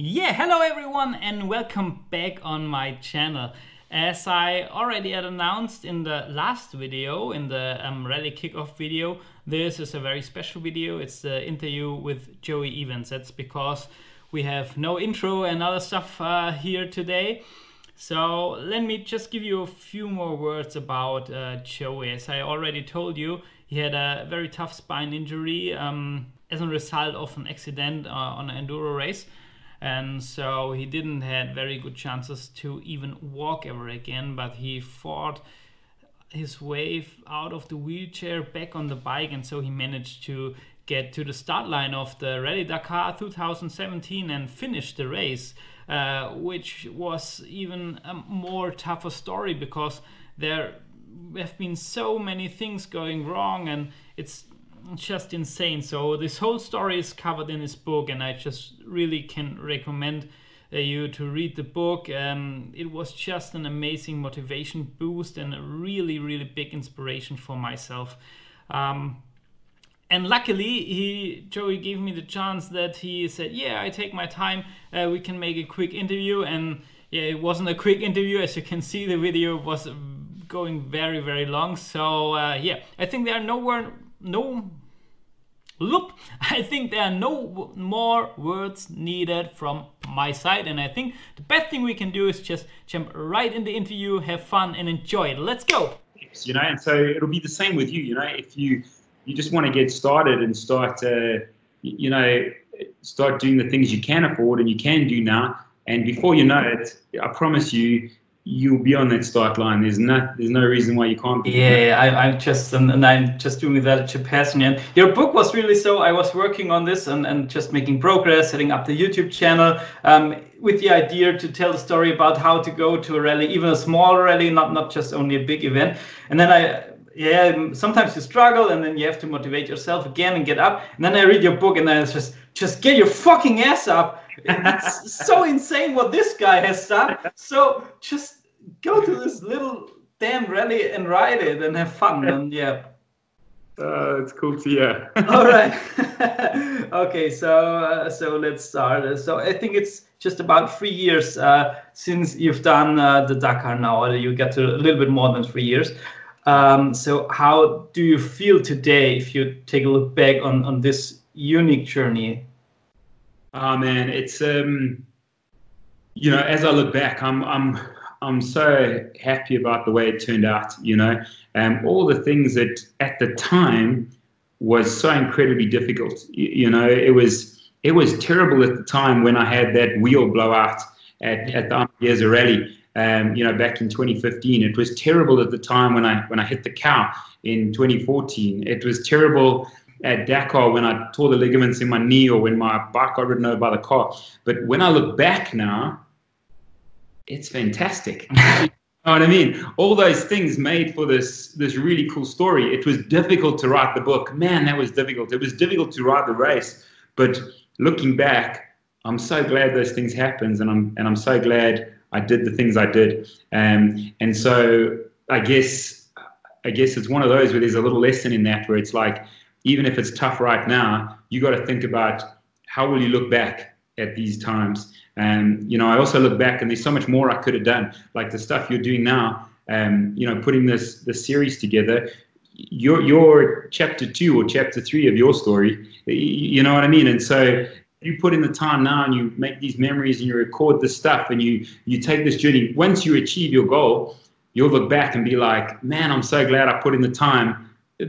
Yeah, hello everyone and welcome back on my channel. As I already had announced in the last video, in the rally kickoff video, this is a very special video. It's the interview with Joey Evans. That's because we have no intro and other stuff here today. So let me just give you a few more words about Joey. As I already told you, he had a very tough spine injury as a result of an accident on an enduro race. And so he didn't have very good chances to even walk ever again, but he fought his way out of the wheelchair back on the bike, and so he managed to get to the start line of the Rallye Dakar 2017 and finish the race, which was even a more tougher story because there have been so many things going wrong and it's just insane. So this whole story is covered in his book, and I just really can recommend you to read the book. It was just an amazing motivation boost and a really big inspiration for myself. And luckily Joey gave me the chance that he said, yeah, I take my time, we can make a quick interview. And yeah, it wasn't a quick interview. As you can see, the video was going very long. So yeah, I think there are I think there are no more words needed from my side, and I think the best thing we can do is just jump right in the interview, have fun and enjoy it. Let's go. You know, and so it'll be the same with you. You know, if you just want to get started and start start doing the things you can afford and you can do now, and before you know it, I promise you, you'll be on that start line. There's no reason why you can't be. Yeah, I'm just doing that passion. And your book was really so. I was working on this and just making progress, setting up the YouTube channel with the idea to tell the story about how to go to a rally, even a small rally, not just only a big event. And then sometimes you struggle, and then you have to motivate yourself again and get up. And then I read your book, and then it's just get your fucking ass up. It's so insane what this guy has done. So just go to this little damn rally and ride it and have fun. And yeah, it's cool to hear. All right. Okay, so let's start. So I think it's just about 3 years since you've done the Dakar now. You got to a little bit more than 3 years. So how do you feel today if you take a look back on this unique journey? Oh man, it's you know, as I look back, I'm so happy about the way it turned out. You know, all the things that at the time was so incredibly difficult. You know, it was terrible at the time when I had that wheel blowout at the Unfall rally. You know, back in 2015, it was terrible at the time when I hit the cow in 2014. It was terrible at Dakar when I tore the ligaments in my knee, or when my bike got ridden over by the car. But when I look back now, it's fantastic. You know what I mean? All those things made for this really cool story. It was difficult to write the book. Man, that was difficult. It was difficult to write the race. But looking back, I'm so glad those things happened, and I'm so glad I did the things I did. And so I guess it's one of those where there's a little lesson in that, where it's like, even if it's tough right now, you got to think about how will you look back at these times. You know, I also look back, and there's so much more I could have done, like the stuff you're doing now. You know, putting this series together. Your chapter 2 or chapter 3 of your story. You know what I mean? And so you put in the time now, and you make these memories, and you record this stuff, and you take this journey. Once you achieve your goal, you'll look back and be like, man, I'm so glad I put in the time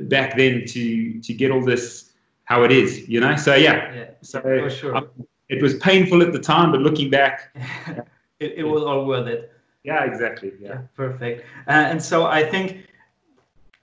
back then to get all this how it is, you know. So yeah. So for sure. It was painful at the time, but looking back, it was all worth it. Yeah, exactly. Yeah, perfect. And so I think,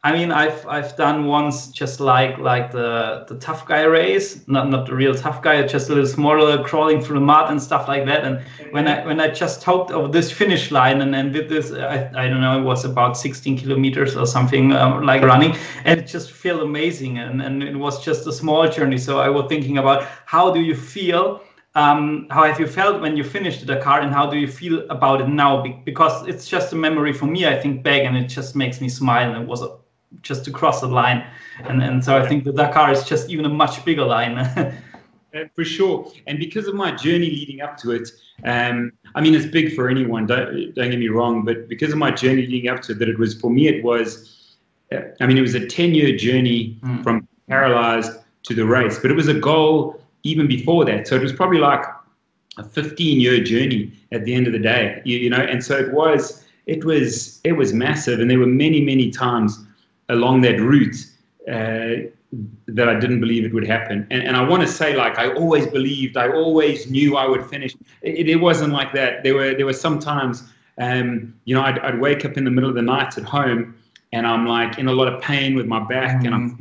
I mean, I've done once just like the tough guy race, not the real tough guy, just a little smaller, crawling through the mud and stuff like that. And when I just hoped of this finish line and did this, I don't know, it was about 16 kilometers or something, like running, and it just felt amazing. And it was just a small journey. So I was thinking about, how do you feel? How have you felt when you finished the Dakar, and how do you feel about it now? Because it's just a memory for me. I think back, and it just makes me smile. And it was just to cross the line, and so I think the Dakar is just even a much bigger line. For sure. And because of my journey leading up to it, I mean, it's big for anyone, don't get me wrong, but because of my journey leading up to it, that it was, for me, it was, I mean, it was a 10-year journey from paralyzed to the race, but it was a goal even before that. So it was probably like a 15-year journey at the end of the day, you know, and so it was massive. And there were many, many times along that route that I didn't believe it would happen. And I want to say, like, I always believed, I always knew I would finish. It wasn't like that. There were some times, you know, I'd wake up in the middle of the night at home and I'm like in a lot of pain with my back, and I'm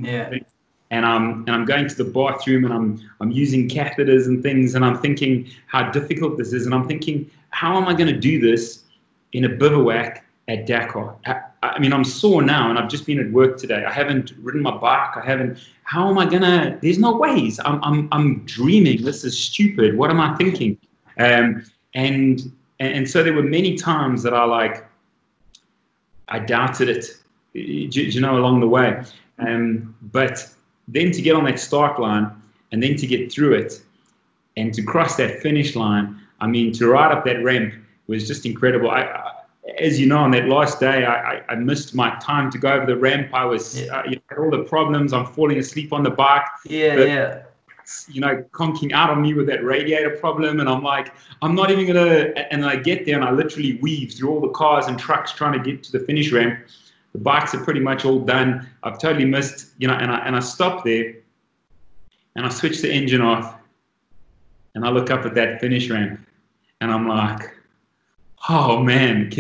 going to the bathroom and I'm using catheters and things, and I'm thinking how difficult this is, and I'm thinking, how am I going to do this in a bivouac at Dakar? I mean, I'm sore now, and I've just been at work today. I haven't ridden my bike. How am I gonna? There's no ways. I'm dreaming. This is stupid. What am I thinking? And so there were many times that I doubted it, you know, along the way. But then to get on that start line, and then to get through it, and to cross that finish line, I mean, to ride up that ramp was just incredible. As you know, on that last day, I missed my time to go over the ramp. I was, you know, had all the problems. I'm falling asleep on the bike. You know, conking out on me with that radiator problem. And I'm like, I'm not even going to, and I get there and I literally weave through all the cars and trucks trying to get to the finish ramp. The bikes are pretty much all done. I've totally missed, you know, and I stop there and I switch the engine off and I look up at that finish ramp and I'm like, oh man,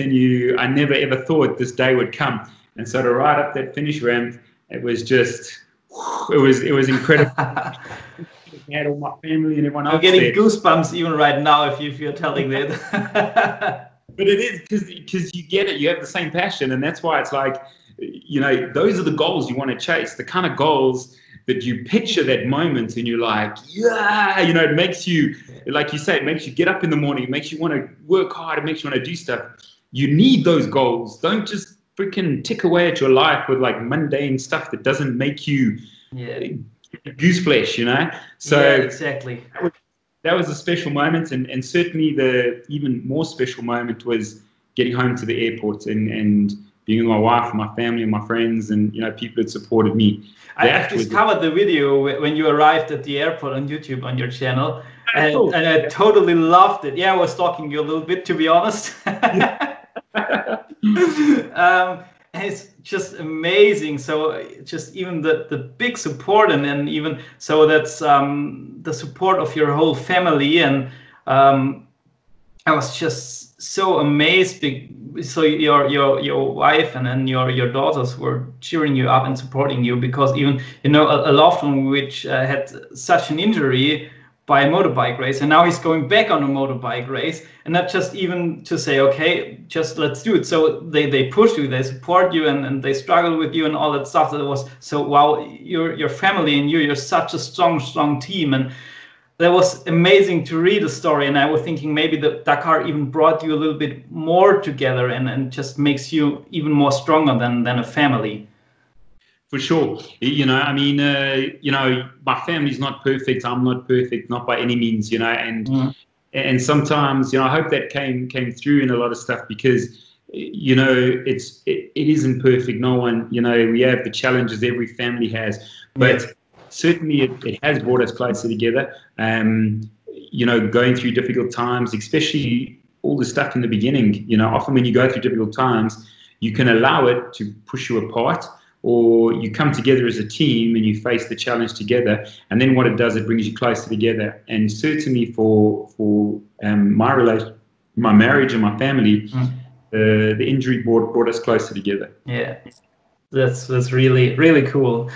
I never ever thought this day would come. And so to ride up that finish ramp, it was just, it was incredible. I had all my family and everyone else. I'm getting goosebumps even right now if you're telling that. But it is because you get it, you have the same passion, and that's why it's like, you know, those are the goals you want to chase, the kind of goals that you picture that moment and you're like, yeah, you know, it makes you, like you say, it makes you get up in the morning, it makes you want to work hard, it makes you want to do stuff. You need those goals. Don't just freaking tick away at your life with like mundane stuff that doesn't make you goose flesh, you know? So exactly. That was a special moment, and certainly the even more special moment was getting home to the airport and being with my wife and my family and my friends and, you know, people that supported me. I discovered the video when you arrived at the airport on YouTube on your channel, and I totally loved it. Yeah, I was stalking you a little bit, to be honest. And it's just amazing. So just even the big support, and then even so that's the support of your whole family, and I was just so amazed. So your wife and then your daughters were cheering you up and supporting you, because even, you know, a loved one which had such an injury by a motorbike race, and now he's going back on a motorbike race, and not just even to say, okay, just let's do it. So they push you, they support you, and they struggle with you and all that stuff. That was so, wow, your family and you're such a strong team. And that was amazing to read the story. And I was thinking maybe the Dakar even brought you a little bit more together and just makes you even more stronger than a family. For sure. You know, I mean, you know, my family's not perfect. I'm not perfect, not by any means, you know, and sometimes, you know, I hope that came through in a lot of stuff, because, you know, it isn't perfect. No one, you know, we have the challenges every family has, but certainly it has brought us closer together. You know, going through difficult times, especially all the stuff in the beginning, you know, often when you go through difficult times, you can allow it to push you apart, or you come together as a team and you face the challenge together, and then what it does, it brings you closer together. And certainly for my relation, my marriage and my family, the injury brought us closer together. Yeah, that's really cool.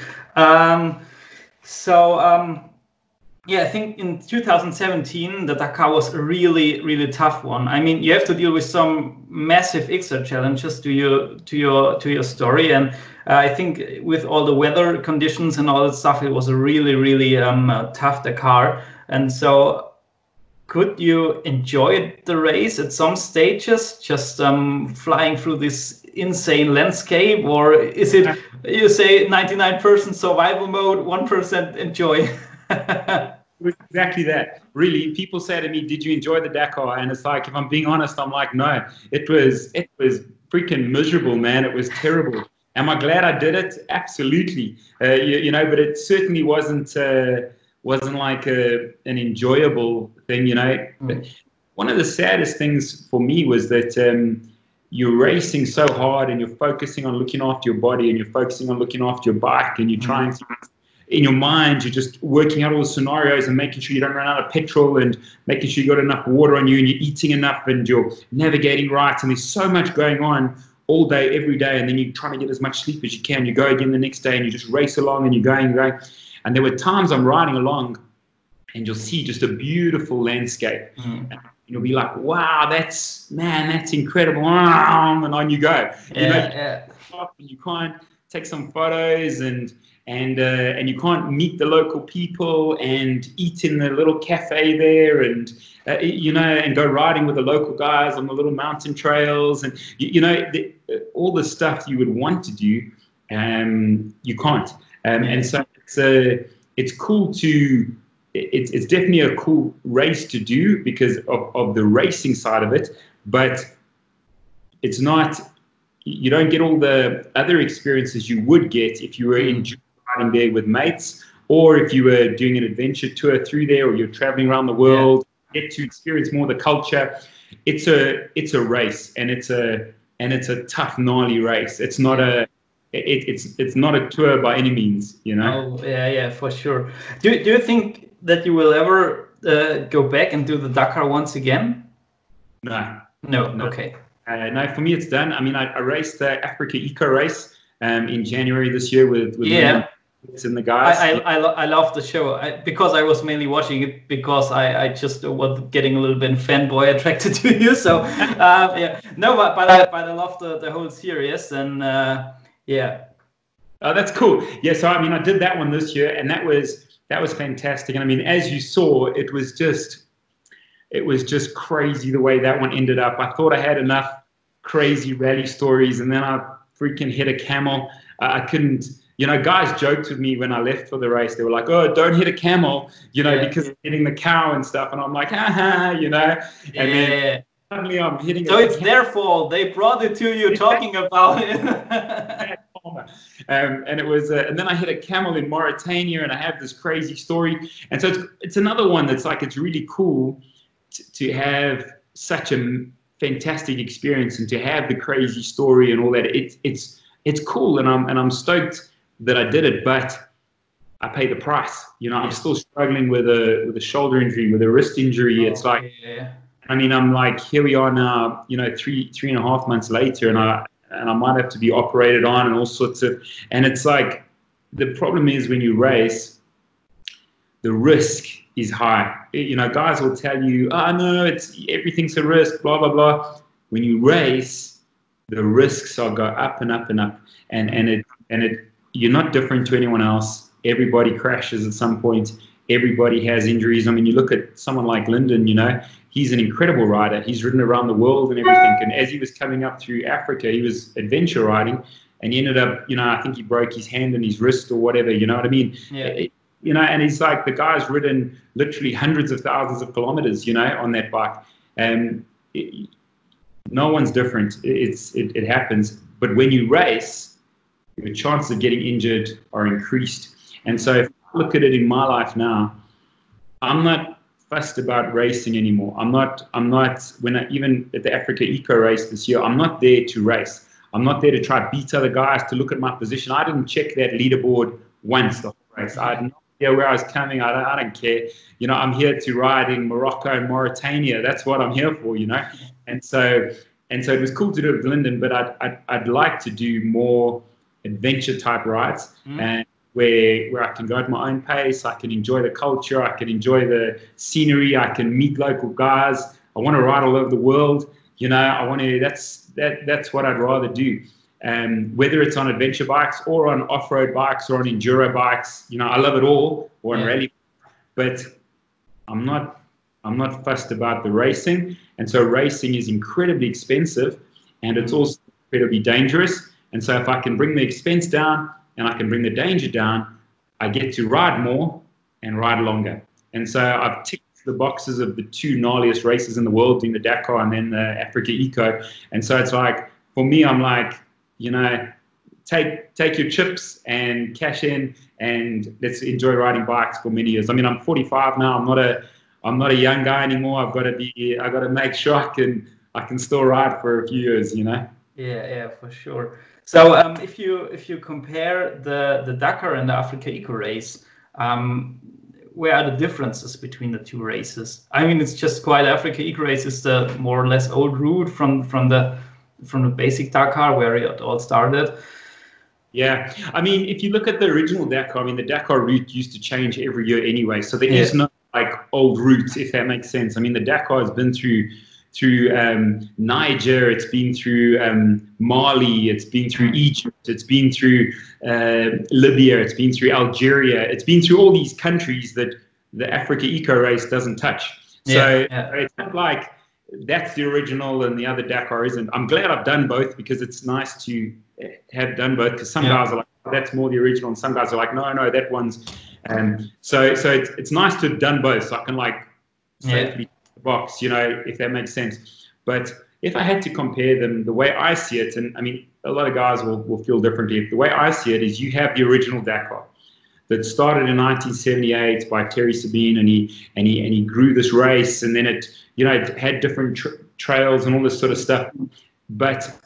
Yeah, I think in 2017 the Dakar was a really tough one. I mean, you have to deal with some massive extra challenges to your story, and I think with all the weather conditions and all that stuff, it was a really tough Dakar. And so, could you enjoy the race at some stages, just flying through this insane landscape, or is it, you say, 99% survival mode, 1% enjoy? It exactly that. Really, people say to me, "Did you enjoy the Dakar?" And it's like, if I'm being honest, I'm like, no, it was freaking miserable, man. It was terrible. Am I glad I did it? Absolutely. You know, but it certainly wasn't like an enjoyable thing. You know, one of the saddest things for me was that you're racing so hard and you're focusing on looking after your body and you're focusing on looking after your bike and you're trying to, in your mind, you're just working out all the scenarios and making sure you don't run out of petrol and making sure you got enough water on you and you're eating enough and you're navigating right. And there's so much going on all day, every day. And then you're trying to get as much sleep as you can. You go again the next day and you just race along and you're going. And there were times I'm riding along and you'll see just a beautiful landscape. And you'll be like, wow, that's incredible. And on you go. And you can't take some photos and you can't meet the local people and eat in the little cafe there and, and go riding with the local guys on the little mountain trails. And, all the stuff you would want to do, you can't. And so it's cool to... It's definitely a cool race to do because of the racing side of it, but it's not, you don't get all the other experiences you would get if you were riding there with mates, or if you were doing an adventure tour through there, or you're traveling around the world, get to experience more of the culture. It's a race, and it's a tough, gnarly race. It's not it's not a tour by any means, you know. Oh yeah, for sure. Do you think that you will ever go back and do the Dakar once again? No. Okay. No, for me it's done. I mean, I raced the Africa Eco Race in January this year with Lyndon Postkitt and the guys. I love the show because I was mainly watching it because I just was getting a little bit fanboy attracted to you. So but I love the whole series and Oh, that's cool. Yeah, so I mean, I did that one this year, and that was fantastic. And I mean, as you saw, it was just crazy the way that one ended up. I thought I had enough crazy rally stories, and then I freaking hit a camel. I couldn't, guys joked with me when I left for the race. They were like, "Oh, don't hit a camel," because I'm hitting the cow and stuff. And I'm like, and then suddenly I'm hitting. So it's their fault. They brought it to you talking about it. And it was, and then I hit a camel in Mauritania, and I have this crazy story. And so it's another one that's like, it's really cool to have such a fantastic experience and to have the crazy story and all that. It's cool, and I'm stoked that I did it, but I paid the price. I'm still struggling with a shoulder injury, with a wrist injury. It's like, I mean, I'm like, here we are now, 3.5 months later, and I might have to be operated on and all sorts of, and it's like, the problem is when you race, the risk is high. Guys will tell you, "Oh no, everything's a risk, blah, blah, blah." When you race, the risks go up and up and up, and you're not different to anyone else. Everybody crashes at some point. Everybody has injuries. I mean, you look at someone like Lyndon, he's an incredible rider. He's ridden around the world and everything. And as he was coming up through Africa, he was adventure riding, and he ended up, I think he broke his hand and his wrist or whatever, you know what I mean? Yeah. And he's like, the guy's ridden literally hundreds of thousands of kilometers, on that bike. And no one's different. It happens. But when you race, your chances of getting injured are increased. And so if I look at it in my life now, I'm not fussed about racing anymore. I'm not even at the Africa Eco Race this year, I'm not there to race. I'm not there to try to beat other guys, to look at my position. I didn't check that leaderboard once the whole race. I had no idea where I was coming. I don't care. I'm here to ride in Morocco and Mauritania. That's what I'm here for, And so it was cool to do it with Lyndon, but I'd like to do more adventure type rides. And where I can go at my own pace, I can enjoy the culture, I can enjoy the scenery, I can meet local guys. I want to ride all over the world. I want to. That's what I'd rather do. Whether it's on adventure bikes or on off-road bikes or on enduro bikes, I love it all. Or on rally, but I'm not fussed about the racing. And so racing is incredibly expensive, and it's also incredibly dangerous. And so if I can bring the expense down and I can bring the danger down, I get to ride more and ride longer. And so I've ticked the boxes of the two gnarliest races in the world, doing the Dakar and then the Africa Eco. And so it's like, for me, I'm like, you know, take your chips and cash in, and let's enjoy riding bikes for many years. I mean, I'm 45 now. I'm not a young guy anymore. I got to make sure I can still ride for a few years, you know. Yeah, for sure. So if you compare the Dakar and the Africa Eco race, where are the differences between the two races? I mean, it's just quite Africa Eco race is the more or less old route from the basic Dakar where it all started. Yeah, I mean, if you look at the original Dakar, I mean, the Dakar route used to change every year anyway, so there is no like old route, if that makes sense. I mean, the Dakar has been through Niger, it's been through Mali, it's been through Egypt, it's been through Libya, it's been through Algeria, it's been through all these countries that the Africa Eco race doesn't touch. So it's not like that's the original and the other Dakar isn't. I'm glad I've done both, because it's nice to have done both, because some guys are like, oh, that's more the original, and some guys are like, no, that one's. So it's nice to have done both, so I can like safely box, you know, if that makes sense. But if I had to compare them, the way I see it, and I mean, a lot of guys will feel differently. The way I see it is, you have the original Dakar that started in 1978 by Terry Sabine, and he grew this race, and then it, you know, it had different trails and all this sort of stuff. But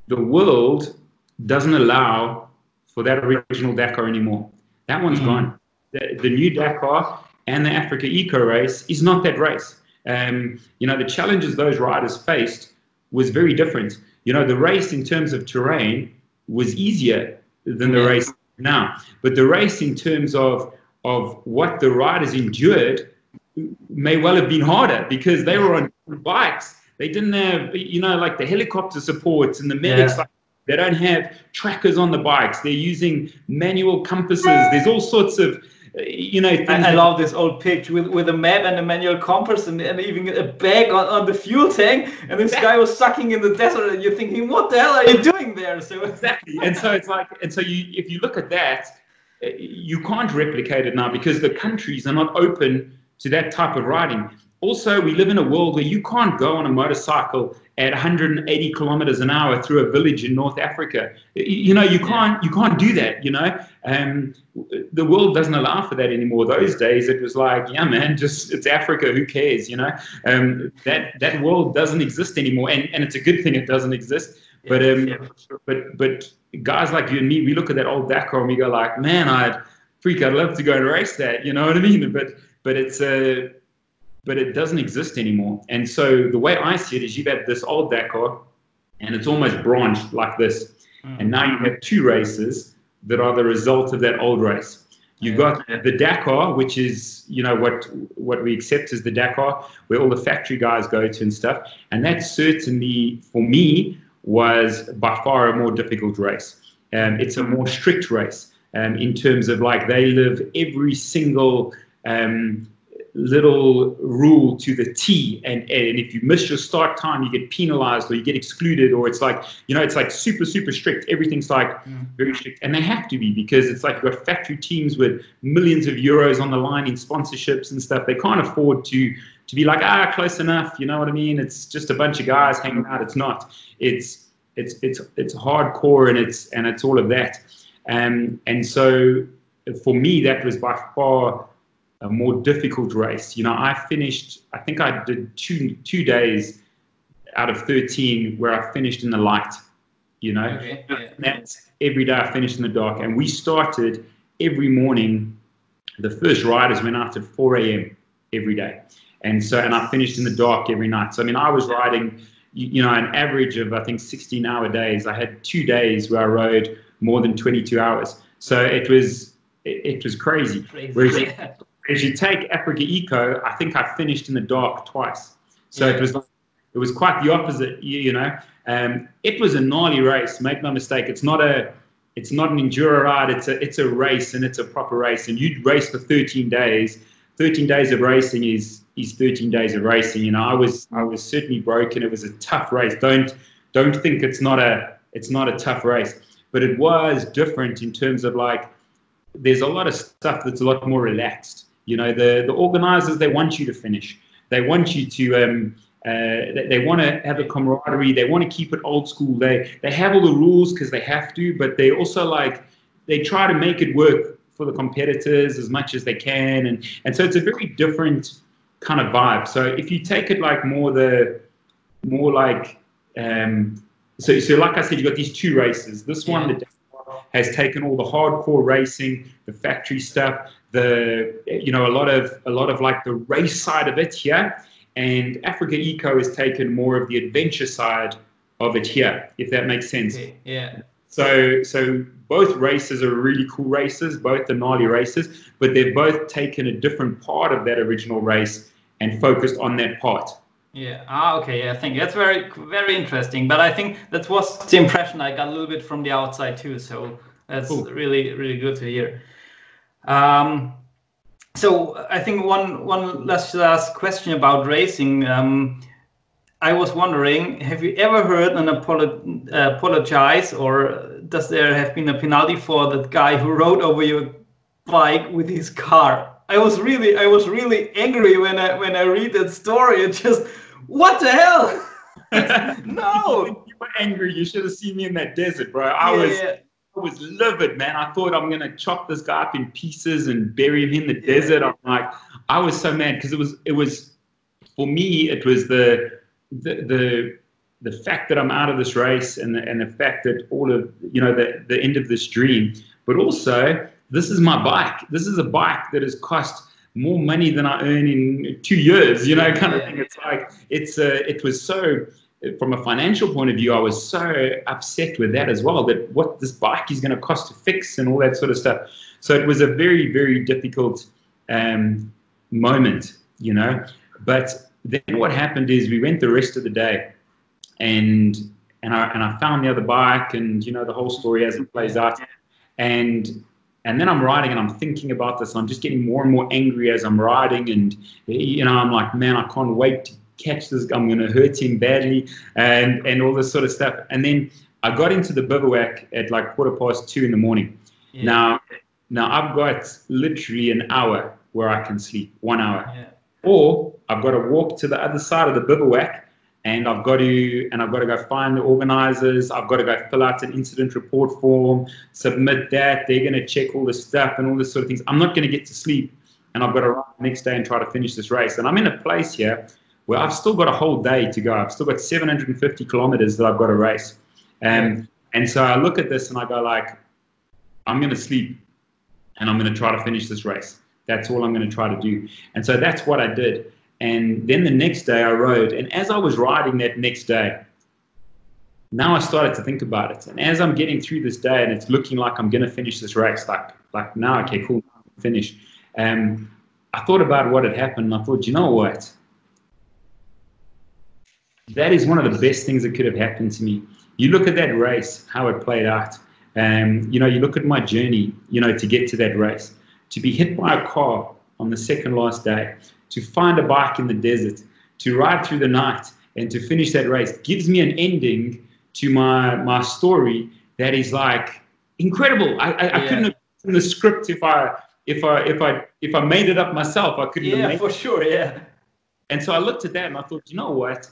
the world doesn't allow for that original Dakar anymore. That one's gone. The new Dakar and the Africa Eco race is not that race. You know, the challenges those riders faced was very different. You know, the race in terms of terrain was easier than the race now. But the race in terms of what the riders endured may well have been harder, because they were on bikes. They didn't have, you know, like the helicopter supports and the medics. Like, they don't have trackers on the bikes. They're using manual compasses. There's all sorts of, you know, I love this old picture with a map and a manual compass and even a bag on the fuel tank, and this guy was sucking in the desert, and you're thinking, what the hell are you doing there? So exactly. And so it's like, and so if you look at that, you can't replicate it now, because the countries are not open to that type of riding. Also, we live in a world where you can't go on a motorcycle at 180 kilometers an hour through a village in North Africa. You know, you can't do that, you know. The world doesn't allow for that anymore. Those days, it was like, yeah, man, just, it's Africa, who cares, you know. That world doesn't exist anymore, and it's a good thing it doesn't exist. But guys like you and me, we look at that old Dakar and we go like, man, I'd love to go and race that, you know what I mean? But it doesn't exist anymore. And so the way I see it is, you've had this old Dakar, and it's almost branched like this. And now you have two races that are the result of that old race. You've got the Dakar, which is, you know, what we accept as the Dakar, where all the factory guys go to and stuff. And that certainly, for me, was by far a more difficult race. It's a more strict race in terms of, like, they live every single little rule to the T, and if you miss your start time, you get penalized or you get excluded, or it's like, you know, it's like super strict. Everything's like very strict, and they have to be, because it's like, you've got factory teams with millions of euros on the line in sponsorships and stuff. They can't afford to be like, close enough, you know what I mean? It's just a bunch of guys hanging out. It's not. It's hardcore, and it's all of that. And so for me, that was by far a more difficult race. You know, I think I did two days out of 13 where I finished in the light, you know. And that's every day I finished in the dark. And we started every morning. The first riders went out at 4 a.m. every day. And I finished in the dark every night. So, I mean, I was riding, you know, an average of, I think, 16-hour days. I had 2 days where I rode more than 22 hours. So it was crazy. Whereas if you take Africa Eco, I think I finished in the dark twice. So it was quite the opposite, you know. It was a gnarly race, make no mistake. It's not an enduro ride. It's a race, and it's a proper race. And you'd race for 13 days. 13 days of racing is 13 days of racing. You know, I was certainly broken. It was a tough race. Don't think it's not a tough race, but it was different in terms of, like, there's a lot of stuff that's a lot more relaxed. You know, the organizers, they want you to finish. They want you to, they want to have a camaraderie. They want to keep it old school. They have all the rules because they have to, but they also like, they try to make it work for the competitors as much as they can. And so it's a very different kind of vibe. So if you take it like more like, so like I said, you've got these two races. This one, the Dakar, has taken all the hardcore racing, the factory stuff, you know, a lot of like the race side of it here, and Africa Eco has taken more of the adventure side of it here, if that makes sense. Okay. Yeah. So both races are really cool races, both the gnarly races, but they've both taken a different part of that original race and focused on that part. Yeah. Okay. Yeah. Thank you. That's very, very interesting. But I think that was the impression I got a little bit from the outside too. So that's cool. Really, really good to hear. So I think one last question about racing. I was wondering, have you ever heard an apologize, or does there have been a penalty for that guy who rode over your bike with his car? I was really angry when I read that story. It just, what the hell? No. You were angry. You should have seen me in that desert, bro. I was livid, man. I thought I'm gonna chop this guy up in pieces and bury him in the desert. I'm like, I was so mad because it was for me. It was the fact that I'm out of this race and the fact that all of, you know, the end of this dream, but also this is my bike. This is a bike that has cost more money than I earn in 2 years, you know, kind of thing. It's like, it was so, from a financial point of view, I was so upset with that as well, that what this bike is going to cost to fix and all that sort of stuff. So it was a very, very difficult moment, you know. But then what happened is we went the rest of the day and I found the other bike, and, you know, the whole story as it plays out. And then I'm riding and I'm thinking about this. I'm just getting more and more angry as I'm riding. And, you know, I'm like, man, I can't wait to catch this. I'm going to hurt him badly and all this sort of stuff. And then I got into the bivouac at like 2:15 in the morning. Yeah. Now I've got literally an hour where I can sleep, 1 hour. Yeah. Or I've got to walk to the other side of the bivouac, and I've got to go find the organizers. I've got to go fill out an incident report form, submit that. They're going to check all this stuff and all this sort of things. I'm not going to get to sleep, and I've got to ride the next day and try to finish this race. And I'm in a place here where I've still got a whole day to go. I've still got 750 kilometers that I've got to race. And so I look at this and I go like, I'm going to sleep and I'm going to try to finish this race. That's all I'm going to try to do. And so that's what I did. And then the next day I rode, and as I was riding that next day, now I started to think about it. And as I'm getting through this day and it's looking like I'm going to finish this race, like now, okay, cool, finish. I thought about what had happened, and I thought, you know what? That is one of the best things that could have happened to me. You look at that race, how it played out. You know, you look at my journey, you know, to get to that race, to be hit by a car on the second last day, to find a bike in the desert, to ride through the night and to finish that race gives me an ending to my story that is like incredible. I couldn't have written the script if I made it up myself. I couldn't have made it. For sure, yeah. And so I looked at that and I thought, you know what?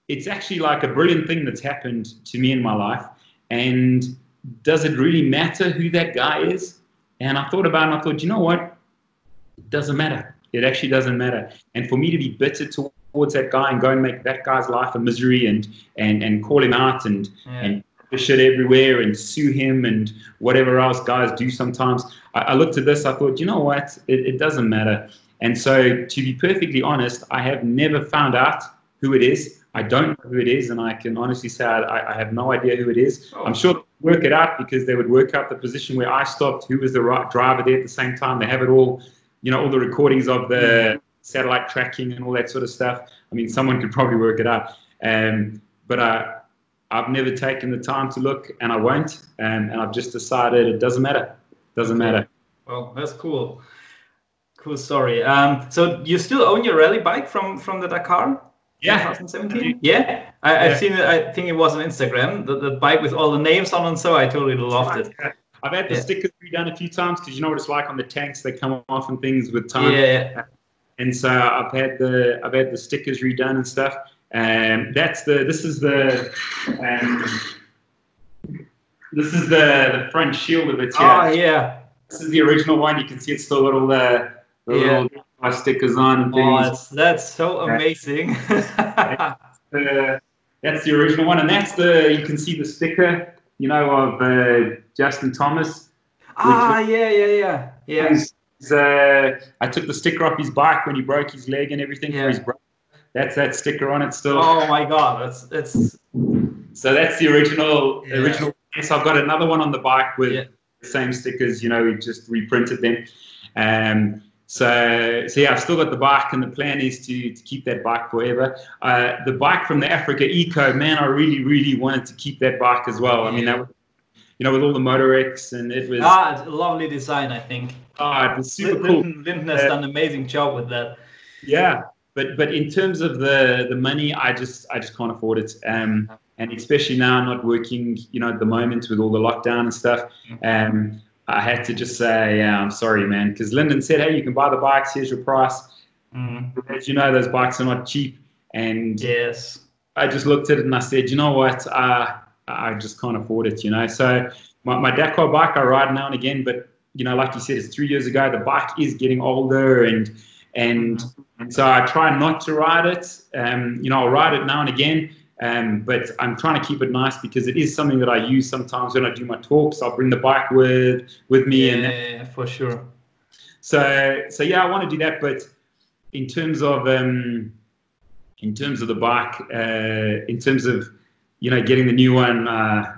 It's actually like a brilliant thing that's happened to me in my life. And does it really matter who that guy is? And I thought about it and I thought, you know what? It doesn't matter. It actually doesn't matter. And for me to be bitter towards that guy and go and make that guy's life a misery and call him out and push it everywhere and sue him and whatever else guys do sometimes, I looked at this, I thought, you know what? It doesn't matter. And so to be perfectly honest, I have never found out who it is. I don't know who it is, and I can honestly say I have no idea who it is. I'm sure they'll work it out because they would work out the position where I stopped, who was the right driver there at the same time. They have it all, you know, all the recordings of the satellite tracking and all that sort of stuff. I mean, someone could probably work it out. But I've never taken the time to look, and I won't. And I've just decided it doesn't matter. Doesn't matter. Well, that's cool. Cool story. So you still own your rally bike from the Dakar? Yeah. 2017? Yeah. I've seen it. I think it was on Instagram, the bike with all the names on, and so I totally loved it. I've had the stickers redone a few times because you know what it's like on the tanks, they come off and things with time. Yeah. And so I've had the stickers redone and stuff. This is the front shield of it here. Oh yeah. This is the original one. You can see it's still got all the little stickers on and things. Oh, that's so amazing. That's the original one, and you can see the sticker, you know, of Justin Thomas. Yeah. I took the sticker off his bike when he broke his leg and everything for his brother. That's that sticker on it still. Oh my God, that's. So that's the original. So I've got another one on the bike with the same stickers. You know, we just reprinted them. So yeah, I've still got the bike, and the plan is to keep that bike forever. The bike from the Africa Eco, man, I really wanted to keep that bike as well. I mean, that was, you know, with all the Motor X, and it was it's a lovely design, I think. It was super cool. Lyndon has done an amazing job with that. Yeah, but in terms of the money, I just can't afford it. And especially now, not working, you know, at the moment with all the lockdown and stuff. I had to just say, I'm sorry, man, because Lyndon said, hey, you can buy the bikes, here's your price. As you know, those bikes are not cheap. And I just looked at it and I said, you know what, I just can't afford it, you know. So my Dakar bike I ride now and again, but, you know, like you said, it's 3 years ago. The bike is getting older, and so I try not to ride it. You know, I'll ride it now and again. But I'm trying to keep it nice because it is something that I use sometimes when I do my talks. I'll bring the bike with me. Yeah, for sure. So yeah, I want to do that. But in terms of the bike, in terms of, you know, getting the new one, I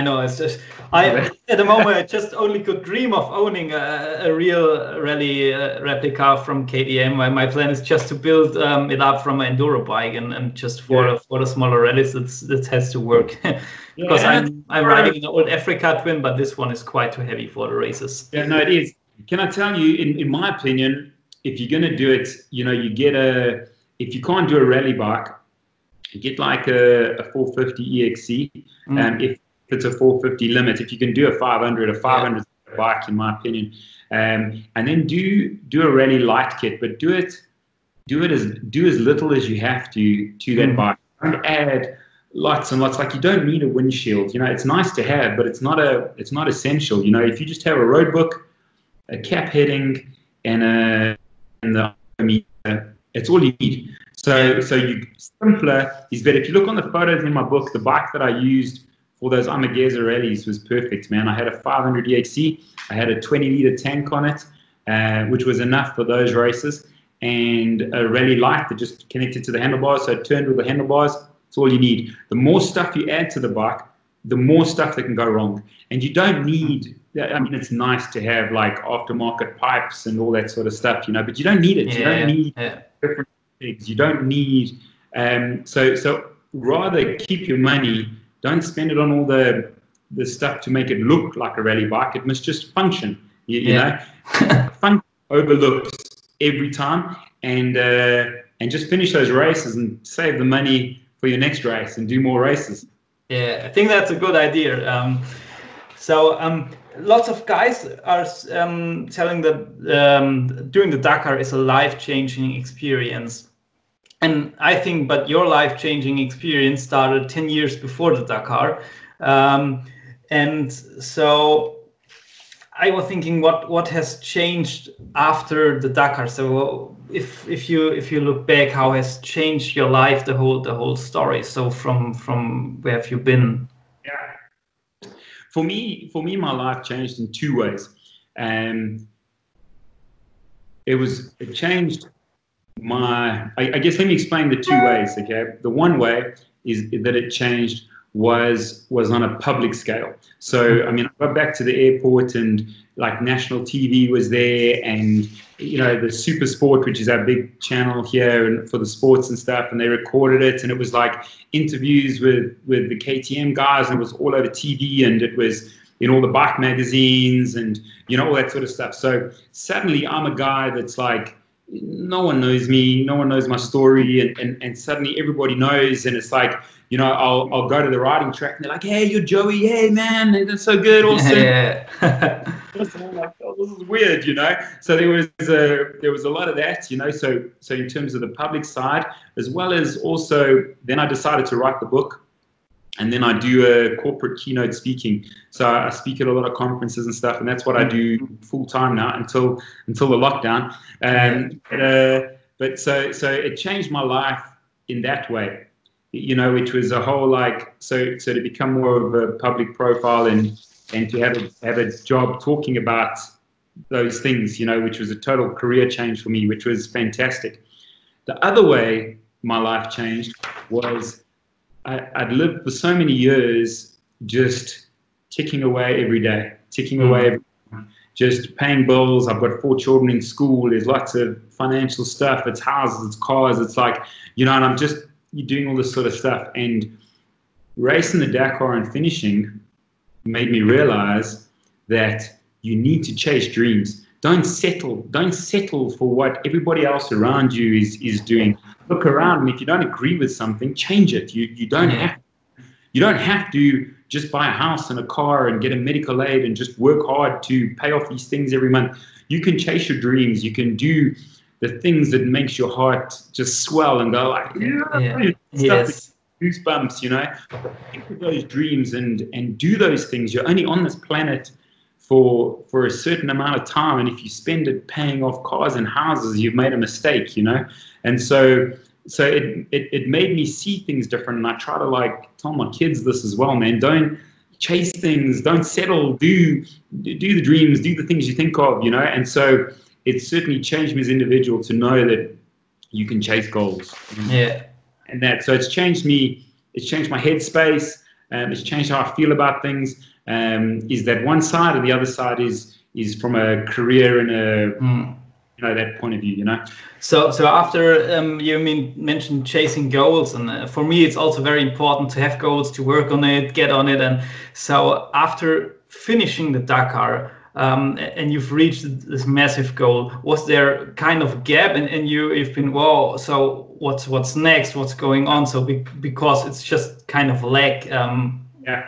know. It's just at the moment I just only could dream of owning a real rally replica from KTM. My plan is just to build it up from an enduro bike, and just for the smaller rallies, it has to work. Because I'm riding an old Africa twin, but this one is quite too heavy for the races. Yeah, no, it is. Can I tell you, in my opinion, if you're going to do it, you know, if you can't do a rally bike, you get like a 450 EXC. If it's a 450 limit, if you can do a 500 bike, in my opinion, and then do a rally light kit, but do as little as you have to that bike. Don't add lots and lots. Like, you don't need a windshield. You know, it's nice to have, but it's not essential. You know, if you just have a road book, a cap heading, and the meter, it's all you need. So you simpler is better. If you look on the photos in my book, the bike that I used for those Amageza rallies was perfect, man. I had a 500 EXC. I had a 20-liter tank on it, which was enough for those races, and a rally light that just connected to the handlebars. So it turned with the handlebars. That's all you need. The more stuff you add to the bike, the more stuff that can go wrong. And you don't need, I mean, it's nice to have like aftermarket pipes and all that sort of stuff, you know, but you don't need it. You don't need different things. You don't need, so rather keep your money. Don't spend it on all the stuff to make it look like a rally bike. It must just function, you know. Function overlooks every time, and just finish those races and save the money for your next race and do more races. Yeah, I think that's a good idea. Lots of guys are telling that doing the Dakar is a life-changing experience. And I think, but your life-changing experience started 10 years before the Dakar. And so I was thinking, what has changed after the Dakar? So if you look back, how has changed your life, the whole story? So from where have you been? Yeah. For me, my life changed in two ways. It changed I guess let me explain the two ways, okay? The one way is that it changed was on a public scale. So, I mean, I got back to the airport and like national TV was there, and, you know, the Super Sport, which is our big channel here and for the sports and stuff, and they recorded it, and it was like interviews with the KTM guys, and it was all over TV, and it was in all the bike magazines and, you know, all that sort of stuff. So suddenly I'm a guy that's like, no one knows me, no one knows my story, and suddenly everybody knows, and it's like, you know, I'll go to the riding track and they're like, hey, you're Joey, hey man, that's so good, awesome. Yeah. I'm like, oh, this is weird, you know. So there was a lot of that, you know. So in terms of the public side, as well as also, then I decided to write the book, and then I do a corporate keynote speaking. So I speak at a lot of conferences and stuff, and that's what I do full time now until the lockdown. But so it changed my life in that way, you know, which was a whole like so to become more of a public profile and to have a job talking about those things, you know, which was a total career change for me, which was fantastic. The other way my life changed was I'd lived for so many years just ticking away every day, just paying bills. I've got 4 children in school. There's lots of financial stuff. It's houses, it's cars. It's like, you know, and I'm just doing all this sort of stuff. And racing the Dakar and finishing made me realize that you need to chase dreams. Don't settle for what everybody else around you is doing. Look around, and if you don't agree with something, change it. You don't have to just buy a house and a car and get a medical aid and just work hard to pay off these things every month. You can chase your dreams. You can do the things that makes your heart just swell and go like, Yes. Goosebumps, you know. Think of those dreams and do those things. You're only on this planet for a certain amount of time, and if you spend it paying off cars and houses, you've made a mistake, you know. And so it made me see things different, and I try to like tell my kids this as well, man. Don't chase things, don't settle, do the dreams, do the things you think of, you know. And so it certainly changed me as an individual to know that you can chase goals. Yeah. And that, so it's changed me, it's changed my headspace, it's changed how I feel about things. Is that one side, and the other side is from a career and a you know, that point of view, you know. So after you mentioned chasing goals, and for me it's also very important to have goals, to work on it, get on it. And so after finishing the Dakar, and you've reached this massive goal, was there kind of a gap, and you've been, whoa, so what's next, what's going on? So because it's just kind of lag. Yeah,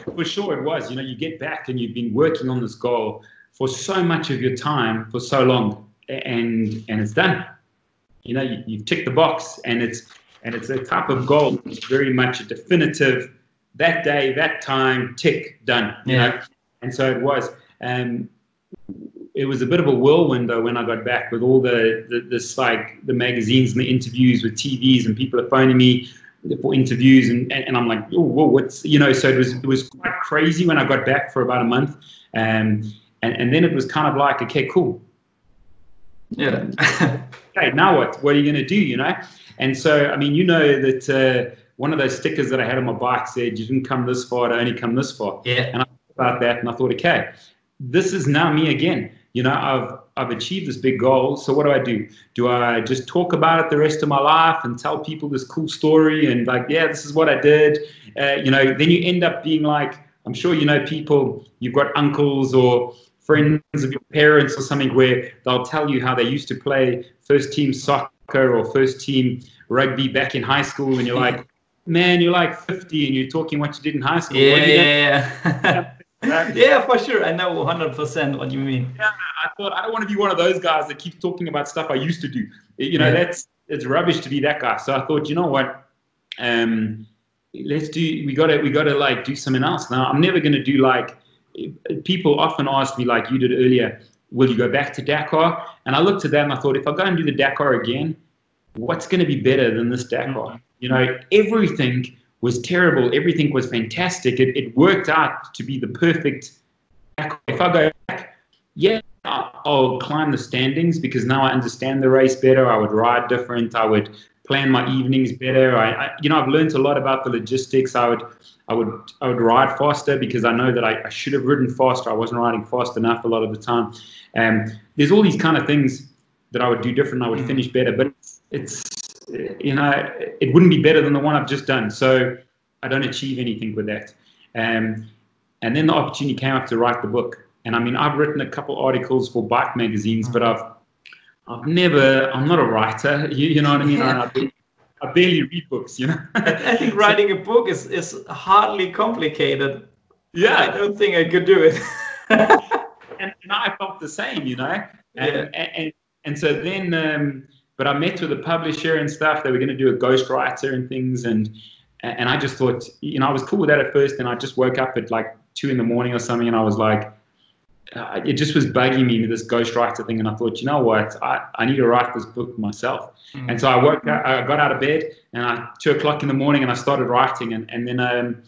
for sure it was. You know, you get back and you've been working on this goal for so much of your time for so long, and it's done. You know, you've ticked the box, and it's a type of goal. It's very much a definitive, that day, that time, tick, done. You know, and so it was. It was a bit of a whirlwind though when I got back, with all this like the magazines and the interviews with TVs, and people are phoning me for interviews, and I'm like, oh, whoa, what's, you know. So it was quite crazy when I got back for about a month, and then it was kind of like, okay, cool. Yeah. Okay, now what are you going to do, you know? And so, I mean, you know that one of those stickers that I had on my bike said, you didn't come this far to only come this far. Yeah. And I thought about that, and I thought, okay, this is now me again. You know, I've achieved this big goal. So what do? Do I just talk about it the rest of my life and tell people this cool story and like, yeah, this is what I did? You know, then you end up being like, I'm sure you know people, you've got uncles or friends of your parents or something where they'll tell you how they used to play first team soccer or first team rugby back in high school, and you're like, man, you're like 50 and you're talking what you did in high school. Yeah. Yeah, for sure. I know 100% what you mean. Yeah, I thought, I don't want to be one of those guys that keeps talking about stuff I used to do. You know, it's rubbish to be that guy. So I thought, you know what, we gotta like do something else. Now I'm never gonna do like, people often ask me like you did earlier, will you go back to Dakar? And I looked at that and I thought, if I go and do the Dakar again, what's going to be better than this Dakar? You know, everything was terrible. Everything was fantastic. It worked out to be the perfect Dakar. If I go back, yeah, I'll climb the standings because now I understand the race better. I would ride different. I would plan my evenings better. You know, I've learned a lot about the logistics. I would ride faster because I know that I should have ridden faster. I wasn't riding fast enough a lot of the time. There's all these kind of things that I would do different. I would finish better, but it's, you know, it wouldn't be better than the one I've just done. So I don't achieve anything with that. And then the opportunity came up to write the book. And I mean, I've written a couple articles for bike magazines, but I'm not a writer. You know what I mean? I barely read books, you know. I think writing a book is hardly complicated. Yeah. I don't think I could do it. and I felt the same, you know. Yeah. And so then, but I met with the publisher and stuff. They were going to do a ghostwriter and things, and I just thought, you know, I was cool with that at first. And I just woke up at like 2 in the morning or something, and I was like, it just was bugging me with this ghostwriter thing. And I thought, you know what, I need to write this book myself. Mm. And so I got out of bed, and at 2 o'clock in the morning, and I started writing. And then,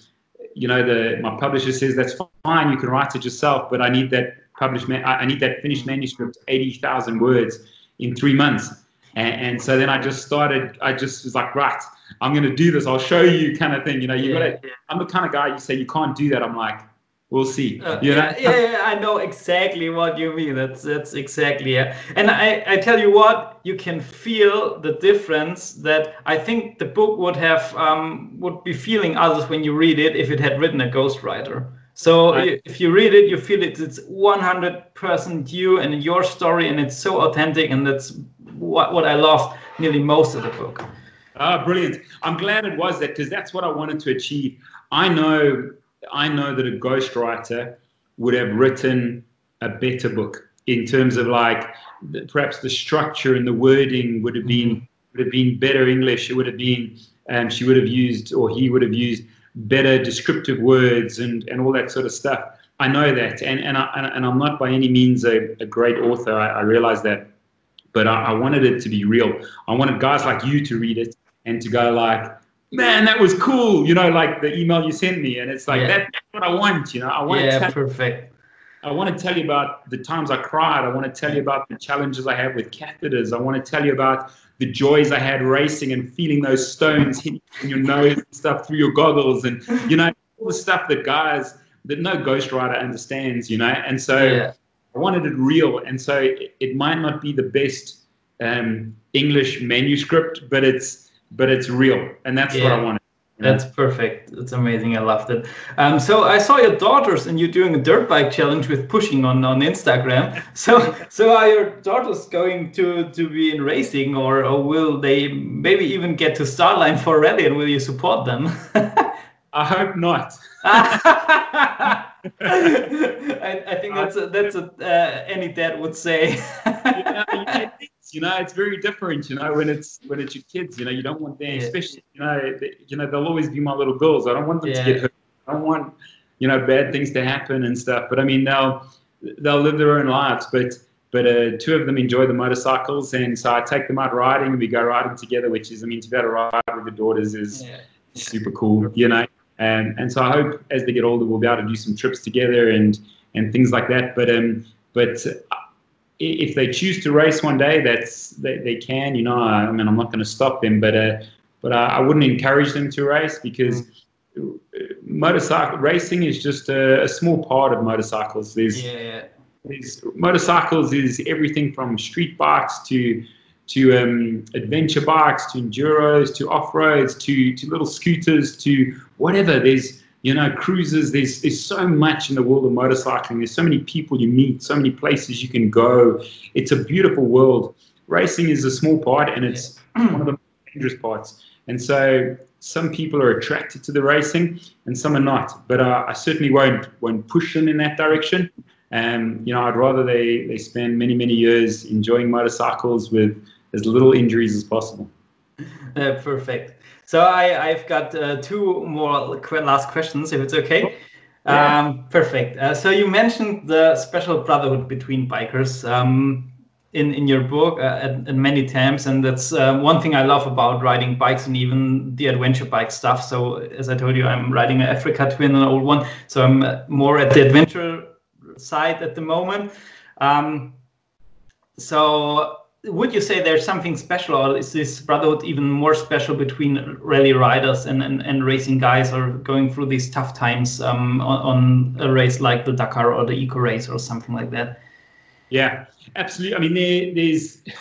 you know, my publisher says, that's fine, you can write it yourself, but I need that I need that finished manuscript, 80,000 words in 3 months. And so then I just was like, right, I'm going to do this. I'll show you, kind of thing. You know, I'm the kind of guy, you say you can't do that. I'm like, we'll see. Yeah, I know exactly what you mean. That's exactly it. And I tell you what, you can feel the difference that I think the book would be feeling others when you read it if it had written a ghostwriter. So if you read it, you feel it's 100% you and your story, and it's so authentic, and that's what I loved nearly most of the book. Brilliant. I'm glad it was that, because that's what I wanted to achieve. I know that a ghostwriter would have written a better book in terms of like perhaps the structure and the wording would have been better English. It would have been she would have used, or he would have used, better descriptive words and all that sort of stuff. I know that, and I'm not by any means a great author. I realize that, but I wanted it to be real. I wanted guys like you to read it and to go like, man, that was cool, you know, like the email you sent me, and it's like that's what I want, you know. I want perfect. I want to tell you about the times I cried. I want to tell you about the challenges I have with catheters. I want to tell you about the joys I had racing and feeling those stones hitting your nose and stuff through your goggles, and you know, all the stuff that no ghostwriter understands, you know. And so I wanted it real, and so it might not be the best English manuscript, but it's real, and that's what I wanted. That's perfect. It's amazing. I loved it. So I saw your daughters and you doing a dirt bike challenge with pushing on Instagram. So are your daughters going to be in racing, or will they maybe even get to start line for rally, and will you support them? I hope not. I think that's any dad would say. You know, it's very different. You know, when it's your kids. You know, you don't want them, especially. You know, they'll always be my little girls. I don't want them to get hurt. I don't want, you know, bad things to happen and stuff. But I mean, they'll live their own lives. But 2 of them enjoy the motorcycles, and so I take them out riding, and we go riding together. Which is, I mean, to be able to ride with the daughters is super cool. You know. And so I hope as they get older, we'll be able to do some trips together and things like that. But if they choose to race one day, they can. You know, I mean, I'm not going to stop them, but I wouldn't encourage them to race, because motorcycle racing is just a small part of motorcycles. Motorcycles is everything from street bikes to adventure bikes, to enduros, to off-roads, to little scooters, to whatever. There's, you know, cruisers. There's so much in the world of motorcycling. There's so many people you meet, so many places you can go. It's a beautiful world. Racing is a small part, and it's one of the most dangerous parts. And so some people are attracted to the racing and some are not. But I certainly won't push them in that direction. You know, I'd rather they spend many, many years enjoying motorcycles with as little injuries as possible. Perfect. So I've got 2 more last questions, if it's okay. Perfect. So you mentioned the special brotherhood between bikers in your book and many times, and that's one thing I love about riding bikes and even the adventure bike stuff. So as I told you, I'm riding an Africa Twin, an old one, so I'm more at the adventure side at the moment. So would you say there's something special, or is this brotherhood even more special between rally riders and racing guys, or going through these tough times on a race like the Dakar or the Eco Race or something like that? Yeah, absolutely. I mean,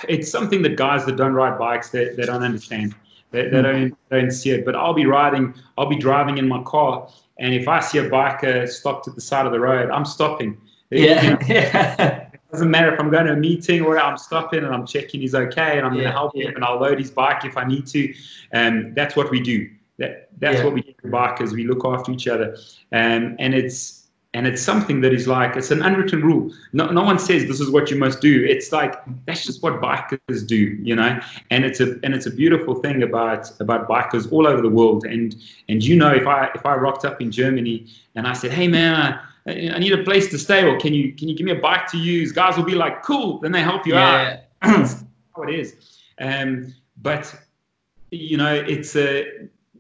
it's something that guys that don't ride bikes they don't understand. They don't see it. But I'll be driving in my car, and if I see a biker stopped at the side of the road, I'm stopping. doesn't matter if I'm going to a meeting or I'm stopping and I'm checking he's okay, and I'm going to help him, and I'll load his bike if I need to. That's what we do. That's what we do for bikers. We look after each other, and it's something that is like, it's an unwritten rule. No one says this is what you must do. It's like, that's just what bikers do, you know. And it's a beautiful thing about bikers all over the world. And you know, if I rocked up in Germany and I said, hey man, I need a place to stay, or can you give me a bike to use? Guys will be like, cool. Then they help you out. That's how it is. But you know, it's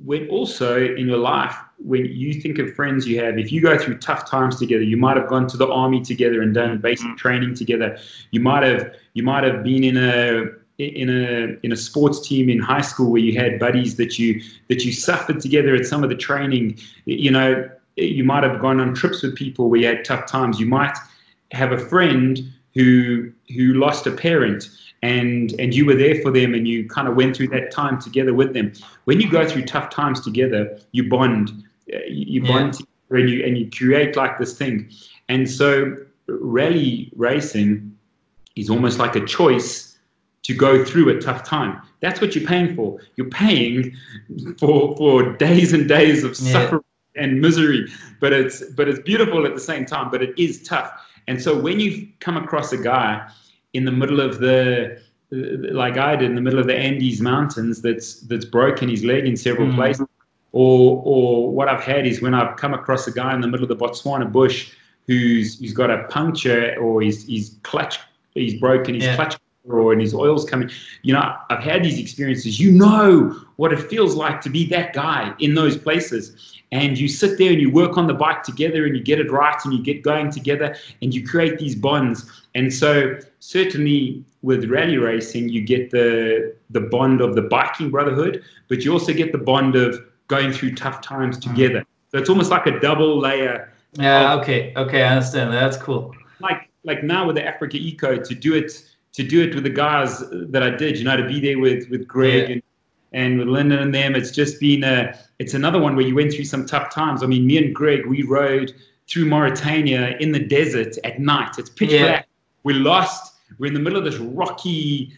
when also in your life, when you think of friends you have, if you go through tough times together, you might have gone to the army together and done basic training together. You might have been in a sports team in high school where you had buddies that you suffered together at some of the training. You know, you might have gone on trips with people where you had tough times. You might have a friend who lost a parent, and you were there for them, and you kind of went through that time together with them. When you go through tough times together, you bond. You bond together, and you create like this thing. And so rally racing is almost like a choice to go through a tough time. That's what you're paying for. You're paying for days and days of suffering and misery, but it's beautiful at the same time, but it is tough. And so when you come across a guy in the middle of like I did, in the middle of the Andes Mountains, that's broken his leg in several places, or what I've had is when I've come across a guy in the middle of the Botswana bush who's got a puncture, or he's broken his clutch, and his oil's coming. You know, I've had these experiences. You know what it feels like to be that guy in those places. And you sit there and you work on the bike together, and you get it right, and you get going together, and you create these bonds. And so certainly with rally racing, you get the bond of the biking brotherhood, but you also get the bond of going through tough times together. So it's almost like a double layer. Yeah. Okay. I understand. That's cool. Like now with the Africa Eco, to do it with the guys that I did, you know, to be there with Greg and with Lyndon and them, it's just been it's another one where you went through some tough times. I mean, me and Greg, we rode through Mauritania in the desert at night. It's pitch black. We're lost. We're in the middle of this rocky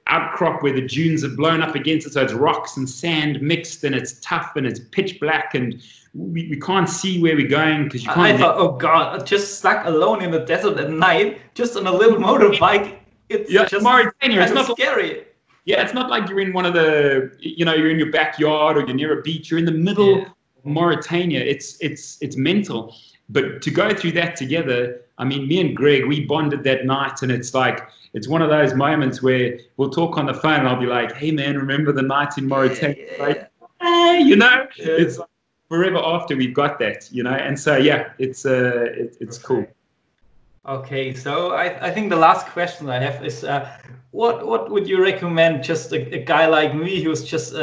outcrop where the dunes have blown up against it. So it's rocks and sand mixed, and it's tough, and it's pitch black, and we can't see where we're going because you can't. I thought, oh God, just stuck alone in the desert at night, just on a little motorbike. It's just Mauritania. It's not scary. Yeah, it's not like you're in one of the, you know, you're in your backyard or you're near a beach. You're in the middle of Mauritania. It's mental. But to go through that together, I mean, me and Greg, we bonded that night, and it's like, it's one of those moments where we'll talk on the phone and I'll be like, hey man, remember the night in Mauritania? Like, hey, you know, it's like forever after we've got that, you know? And so, yeah, it's cool. Okay, so I think the last question I have is, what would you recommend just a guy like me who's just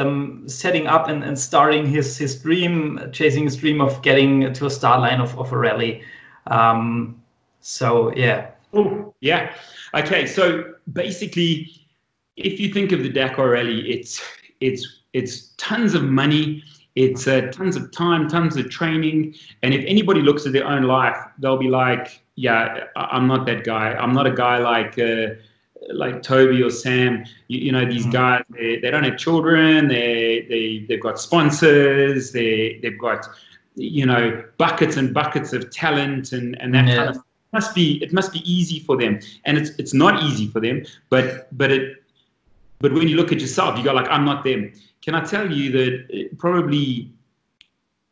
setting up and starting his dream, chasing his dream of getting to a start line of a rally? So, yeah. Oh, yeah. Okay, so basically, if you think of the Dakar Rally, it's tons of money, it's tons of time, tons of training, and if anybody looks at their own life, they'll be like, yeah, I'm not that guy. I'm not a guy like Toby or Sam. You know, these guys, they don't have children. They've got sponsors. They've got, you know, buckets and buckets of talent and that kind of. It must be easy for them, and it's not easy for them. But when you look at yourself, you go like, I'm not them. Can I tell you that probably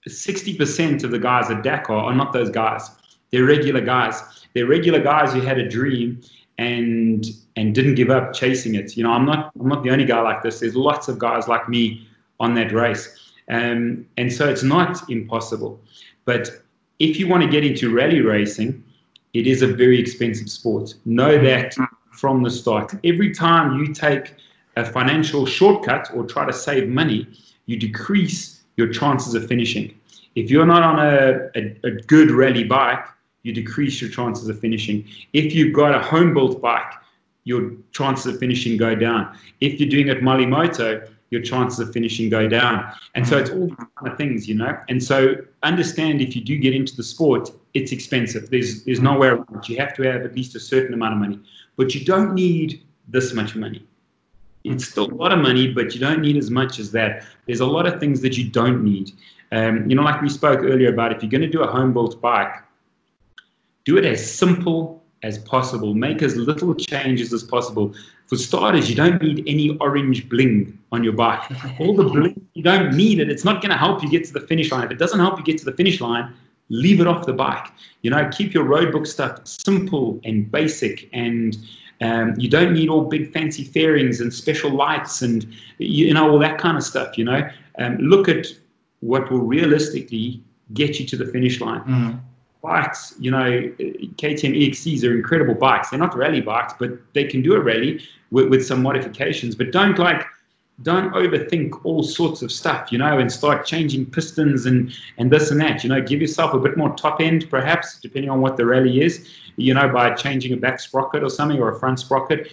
60% of the guys at Dakar are not those guys. They're regular guys. They're regular guys who had a dream and didn't give up chasing it. You know, I'm not the only guy like this. There's lots of guys like me on that race, and so it's not impossible. But if you want to get into rally racing, it is a very expensive sport. Know that from the start. Every time you take a financial shortcut or try to save money, you decrease your chances of finishing. If you're not on a good rally bike, you decrease your chances of finishing. If you've got a home-built bike, your chances of finishing go down. If you're doing it Malimoto, your chances of finishing go down. And so it's all these kind of things, you know. And so understand, if you do get into the sport, it's expensive. There's nowhere around it. You have to have at least a certain amount of money, but you don't need this much money. It's still a lot of money, but you don't need as much as that. There's a lot of things that you don't need. You know, like we spoke earlier about, if you're going to do a home-built bike, do it as simple as possible. Make as little changes as possible. For starters, you don't need any orange bling on your bike. All the bling, you don't need it. It's not going to help you get to the finish line. If it doesn't help you get to the finish line, leave it off the bike. You know, keep your roadbook stuff simple and basic, and you don't need all big fancy fairings and special lights and, you know, all that kind of stuff, you know. Look at what will realistically get you to the finish line. Bikes, you know, KTM EXCs are incredible bikes. They're not rally bikes, but they can do a rally with some modifications. But don't overthink all sorts of stuff, you know, and start changing pistons and this and that. You know, give yourself a bit more top end, perhaps, depending on what the rally is, you know, by changing a back sprocket or something, or a front sprocket.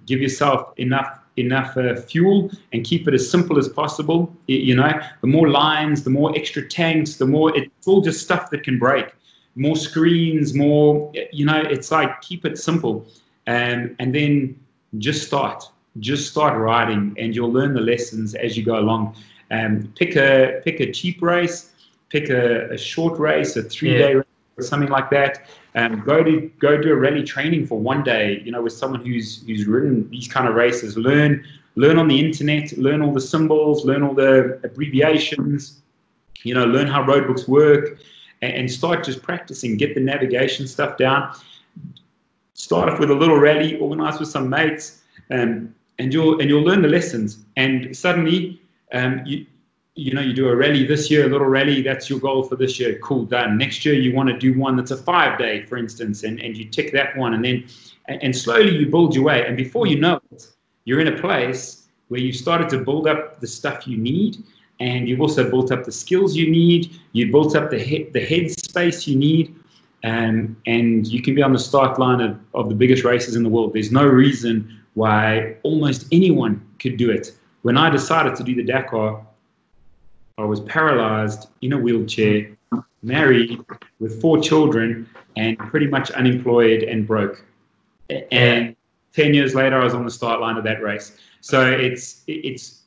Give yourself enough fuel and keep it as simple as possible. You know, the more lines, the more extra tanks, the more, it's all just stuff that can break. More screens, more, you know, it's like, keep it simple. And then just start riding, and you'll learn the lessons as you go along. Pick a cheap race, pick a short race, a 3-day race or something like that. Go do a rally training for 1 day, you know, with someone who's ridden these kind of races. Learn on the internet, learn all the symbols, learn all the abbreviations, you know, learn how roadbooks work, and start just practicing. Get the navigation stuff down. Start off with a little rally, organize with some mates, and you'll learn the lessons. And suddenly, you know, you do a rally this year, a little rally, that's your goal for this year. Cool, done. Next year, you want to do one that's a 5-day, for instance, and you tick that one, and slowly you build your way. And before you know it, you're in a place where you've started to build up the stuff you need, and you've also built up the skills you need. You've built up the head space you need, and you can be on the start line of the biggest races in the world. There's no reason why almost anyone could do it. When I decided to do the Dakar, I was paralyzed, in a wheelchair, married, with 4 children, and pretty much unemployed and broke. And 10 years later, I was on the start line of that race. So it's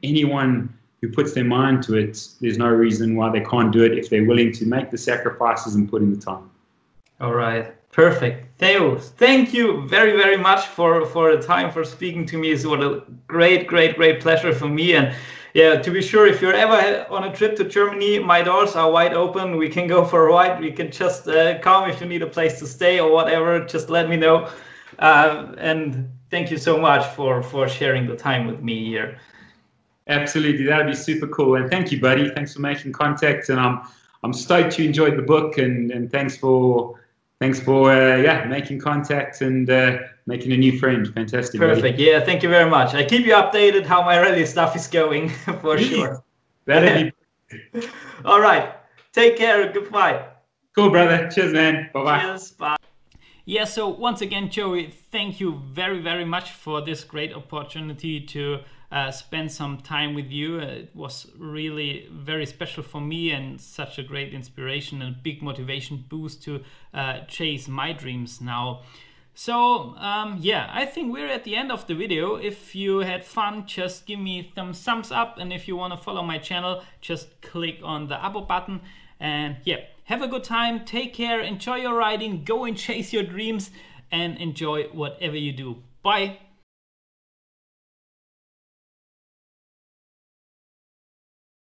anyone who puts their mind to it, there's no reason why they can't do it if they're willing to make the sacrifices and put in the time. All right. Perfect. Theo, thank you very, very much for the time, for speaking to me. It's what a great pleasure for me. And yeah, to be sure, if you're ever on a trip to Germany, my doors are wide open. We can go for a ride. We can just come if you need a place to stay or whatever. Just let me know. And thank you so much for sharing the time with me here. Absolutely, that'd be super cool. And thank you, buddy. Thanks for making contact. And I'm stoked you enjoyed the book. And thanks for making contact and making a new friend. Fantastic. Perfect. Buddy. Yeah, thank you very much. I keep you updated how my rally stuff is going for sure. That'd be all right. Take care. Goodbye. Cool, brother. Cheers, man. Bye-bye. Cheers. Bye. Yeah, so once again, Joey, thank you very, very much for this great opportunity to spend some time with you. It was really very special for me and such a great inspiration and big motivation boost to chase my dreams now. So yeah, I think we're at the end of the video. If you had fun, just give me thumbs up, and if you want to follow my channel, just click on the abo button. And yeah, have a good time, take care, enjoy your riding, go and chase your dreams, and enjoy whatever you do. Bye.